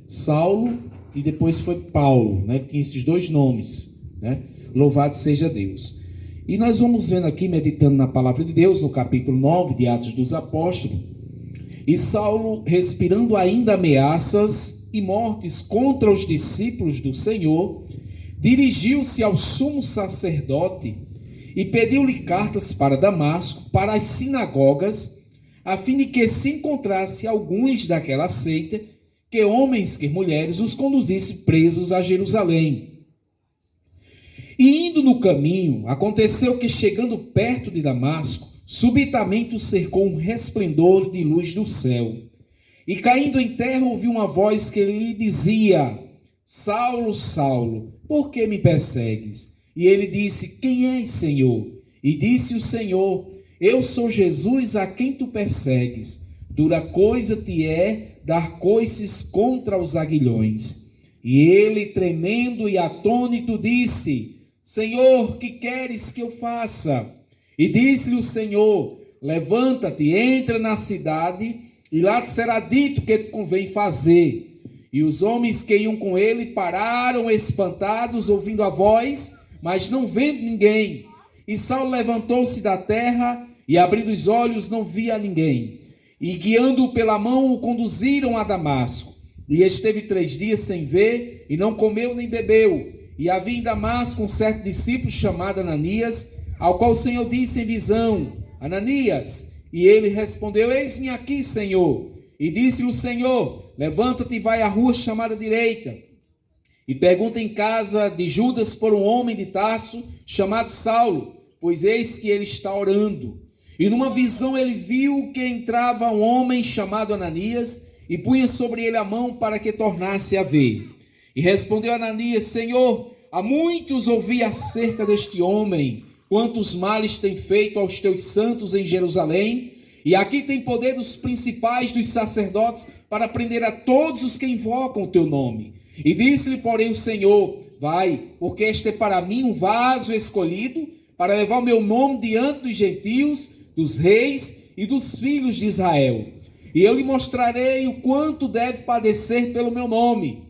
Saulo e depois foi Paulo, né? Tinha esses dois nomes, né? Louvado seja Deus. E nós vamos vendo aqui, meditando na palavra de Deus, no capítulo 9 de Atos dos Apóstolos, e Saulo, respirando ainda ameaças e mortes contra os discípulos do Senhor, dirigiu-se ao sumo sacerdote e pediu-lhe cartas para Damasco, para as sinagogas, a fim de que se encontrasse alguns daquela seita, que homens, que mulheres, os conduzisse presos a Jerusalém. E indo no caminho, aconteceu que, chegando perto de Damasco, subitamente o cercou um resplendor de luz do céu. E caindo em terra, ouviu uma voz que lhe dizia: Saulo, Saulo, por que me persegues? E ele disse: Quem és, Senhor? E disse o Senhor: Eu sou Jesus a quem tu persegues. Dura coisa te é dar coices contra os aguilhões. E ele, tremendo e atônito, disse: Senhor, que queres que eu faça? E disse-lhe o Senhor: Levanta-te, entra na cidade, e lá te será dito o que te convém fazer. E os homens que iam com ele pararam espantados, ouvindo a voz, mas não vendo ninguém. E Saulo levantou-se da terra, e abrindo os olhos não via ninguém. E guiando-o pela mão, o conduziram a Damasco. E esteve 3 dias sem ver, e não comeu nem bebeu. E havia em Damasco um certo discípulo chamado Ananias, ao qual o Senhor disse em visão: Ananias. E ele respondeu: Eis-me aqui, Senhor. E disse-lhe o Senhor: Levanta-te e vai à rua chamada direita, e pergunta em casa de Judas por um homem de Tarso, chamado Saulo, pois eis que ele está orando. E numa visão ele viu que entrava um homem chamado Ananias, e punha sobre ele a mão para que tornasse a ver. E respondeu Ananias: Senhor, há muitos ouvi acerca deste homem, quantos males tem feito aos teus santos em Jerusalém, e aqui tem poder dos principais dos sacerdotes para prender a todos os que invocam o teu nome. E disse-lhe, porém, o Senhor: Vai, porque este é para mim um vaso escolhido, para levar o meu nome diante dos gentios, dos reis e dos filhos de Israel. E eu lhe mostrarei o quanto deve padecer pelo meu nome.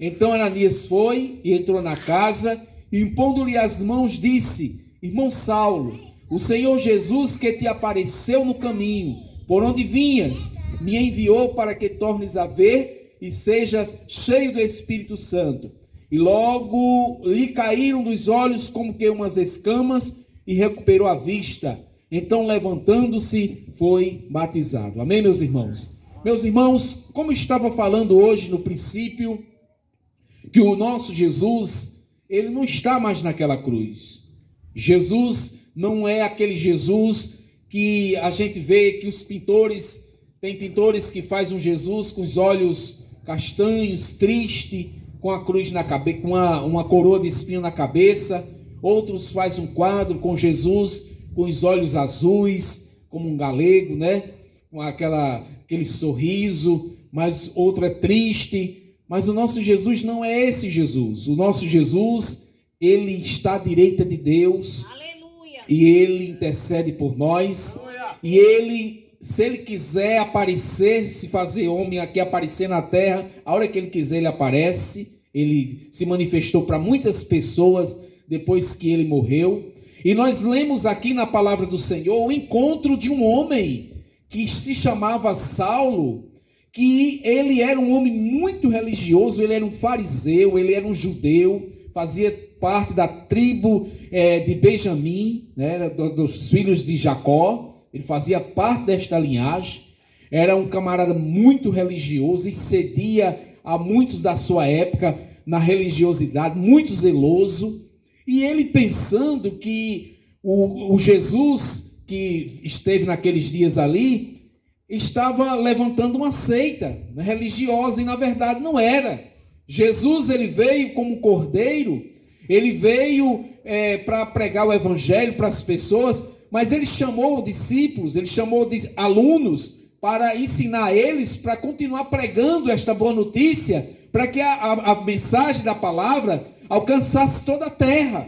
Então Ananias foi e entrou na casa, e impondo-lhe as mãos, disse: Irmão Saulo, o Senhor Jesus, que te apareceu no caminho, por onde vinhas, me enviou para que tornes a ver e sejas cheio do Espírito Santo. E logo lhe caíram dos olhos como que umas escamas, e recuperou a vista. Então, levantando-se, foi batizado. Amém, meus irmãos? Meus irmãos, como estava falando hoje no princípio, que o nosso Jesus, ele não está mais naquela cruz. Jesus não é aquele Jesus que a gente vê que os pintores, tem pintores que fazem um Jesus com os olhos castanhos, triste, com a cruz na cabeça, com uma coroa de espinho na cabeça. Outros fazem um quadro com Jesus com os olhos azuis, como um galego, né? Com aquele sorriso, mas outro é triste. Mas o nosso Jesus não é esse Jesus. O nosso Jesus, ele está à direita de Deus. Aleluia. E ele intercede por nós. Aleluia. E ele, se ele quiser aparecer, se fazer homem aqui, aparecer na terra, a hora que ele quiser ele aparece. Ele se manifestou para muitas pessoas depois que ele morreu. E nós lemos aqui na palavra do Senhor o encontro de um homem que se chamava Saulo, que ele era um homem muito religioso, ele era um fariseu, ele era um judeu, fazia parte da tribo de Benjamim, né, dos filhos de Jacó. Ele fazia parte desta linhagem, era um camarada muito religioso e cedia a muitos da sua época na religiosidade, muito zeloso. E ele pensando que o Jesus que esteve naqueles dias ali, estava levantando uma seita religiosa, e na verdade não era. Jesus, ele veio como um cordeiro, ele veio para pregar o evangelho para as pessoas, mas ele chamou discípulos, ele chamou alunos para ensinar eles, para continuar pregando esta boa notícia, para que a mensagem da palavra alcançasse toda a terra.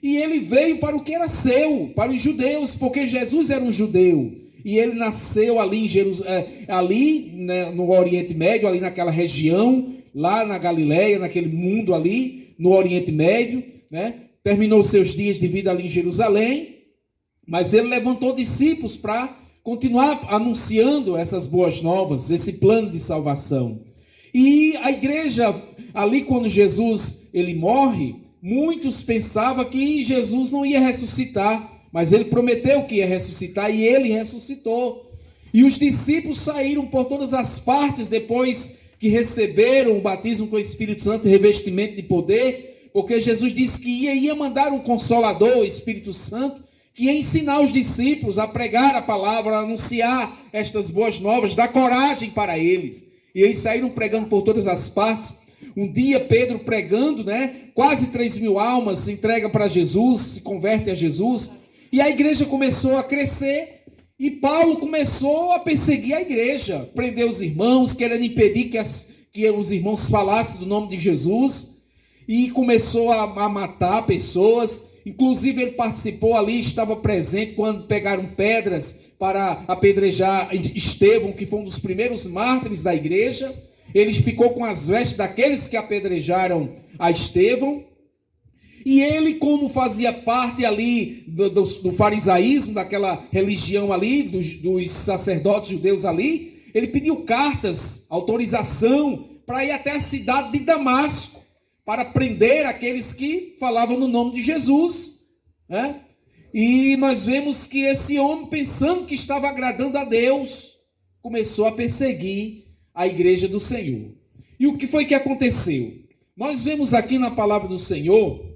E ele veio para o que era seu, para os judeus, porque Jesus era um judeu. E ele nasceu ali em ali, né, no Oriente Médio, ali naquela região, lá na Galileia, naquele mundo ali, no Oriente Médio, né? Terminou seus dias de vida ali em Jerusalém, mas ele levantou discípulos para continuar anunciando essas boas novas, esse plano de salvação. E a igreja, ali quando Jesus ele morre, muitos pensavam que Jesus não ia ressuscitar, mas ele prometeu que ia ressuscitar e ele ressuscitou. E os discípulos saíram por todas as partes depois que receberam o batismo com o Espírito Santo e revestimento de poder, porque Jesus disse que ia mandar um Consolador, o Espírito Santo, que ia ensinar os discípulos a pregar a palavra, a anunciar estas boas novas, dar coragem para eles. E eles saíram pregando por todas as partes. Um dia Pedro pregando, né? Quase 3.000 almas se entregam para Jesus, se convertem a Jesus. E a igreja começou a crescer. E Paulo começou a perseguir a igreja. Prender os irmãos, querendo impedir que os irmãos falassem do nome de Jesus. E começou a matar pessoas. Inclusive ele participou ali, estava presente quando pegaram pedras para apedrejar Estevão, que foi um dos primeiros mártires da igreja. Ele ficou com as vestes daqueles que apedrejaram a Estevão. E ele, como fazia parte ali do farisaísmo, daquela religião ali, dos sacerdotes judeus ali, ele pediu cartas, autorização, para ir até a cidade de Damasco, para prender aqueles que falavam no nome de Jesus, né? E nós vemos que esse homem, pensando que estava agradando a Deus, começou a perseguir a igreja do Senhor. E o que foi que aconteceu? Nós vemos aqui na palavra do Senhor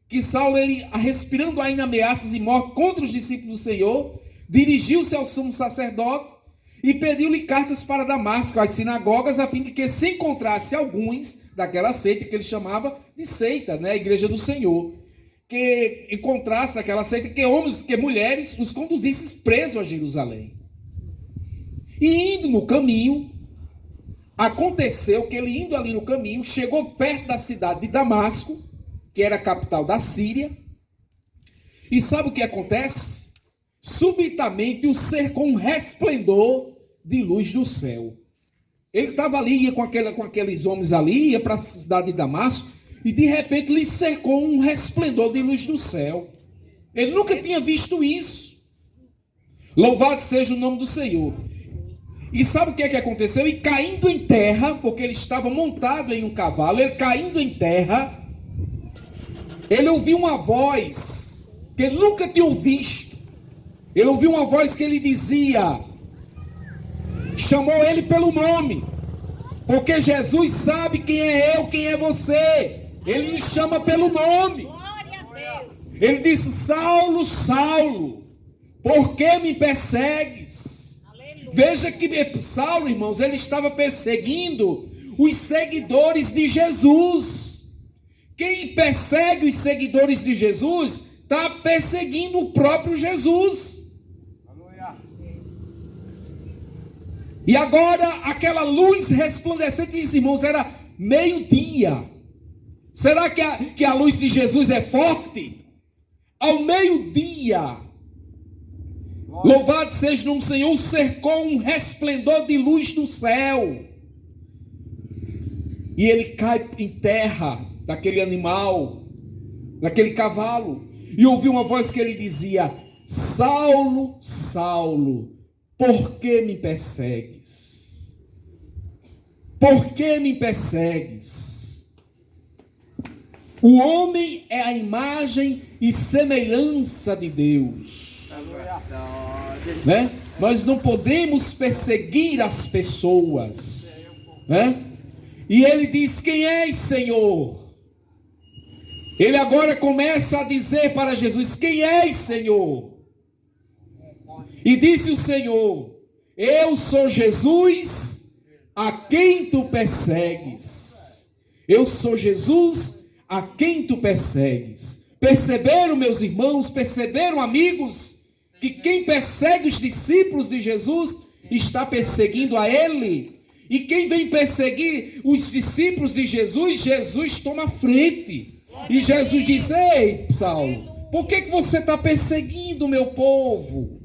que Saulo, ele, respirando ainda ameaças e morte contra os discípulos do Senhor, dirigiu-se ao sumo sacerdote e pediu-lhe cartas para Damasco, às sinagogas, a fim de que se encontrasse alguns daquela seita que ele chamava de seita, né, a igreja do Senhor, que encontrasse aquela seita, que homens, que mulheres os conduzissem presos a Jerusalém. E indo no caminho, aconteceu que ele indo ali no caminho, chegou perto da cidade de Damasco, que era a capital da Síria, e sabe o que acontece? Subitamente o cercou um resplendor de luz do céu. Ele estava ali, ia com aqueles homens ali, ia para a cidade de Damasco, e de repente lhe cercou um resplendor de luz do céu. Ele nunca tinha visto isso. Louvado seja o nome do Senhor. E sabe o que é que aconteceu? E caindo em terra, porque ele estava montado em um cavalo, ele caindo em terra, ele ouviu uma voz que ele nunca tinha visto. Ele ouviu uma voz que ele dizia, chamou ele pelo nome, porque Jesus sabe quem é eu, quem é você. Ele nos chama pelo nome. Ele disse, Saulo, Saulo, por que me persegues? Veja que Saulo, irmãos, ele estava perseguindo os seguidores de Jesus. Quem persegue os seguidores de Jesus está perseguindo o próprio Jesus. E agora aquela luz resplandecente, irmãos, era meio-dia. Será que a luz de Jesus é forte? Ao meio-dia, louvado seja o nome do Senhor, cercou um resplendor de luz do céu. E ele cai em terra daquele animal, daquele cavalo. E ouviu uma voz que ele dizia, Saulo, Saulo, por que me persegues? Por que me persegues? O homem é a imagem e semelhança de Deus, né? Nós não podemos perseguir as pessoas, né? E ele diz, quem és, Senhor? Ele agora começa a dizer para Jesus, quem és, Senhor? E disse o Senhor, eu sou Jesus a quem tu persegues. Eu sou Jesus a quem tu persegues. Perceberam, meus irmãos, perceberam, amigos, que quem persegue os discípulos de Jesus está perseguindo a ele. E quem vem perseguir os discípulos de Jesus, Jesus toma frente. E Jesus disse, ei, Saulo, Por que você está perseguindo o meu povo?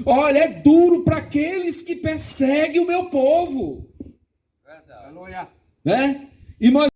Olha, é duro para aqueles que perseguem o meu povo. Aleluia. Né? E nós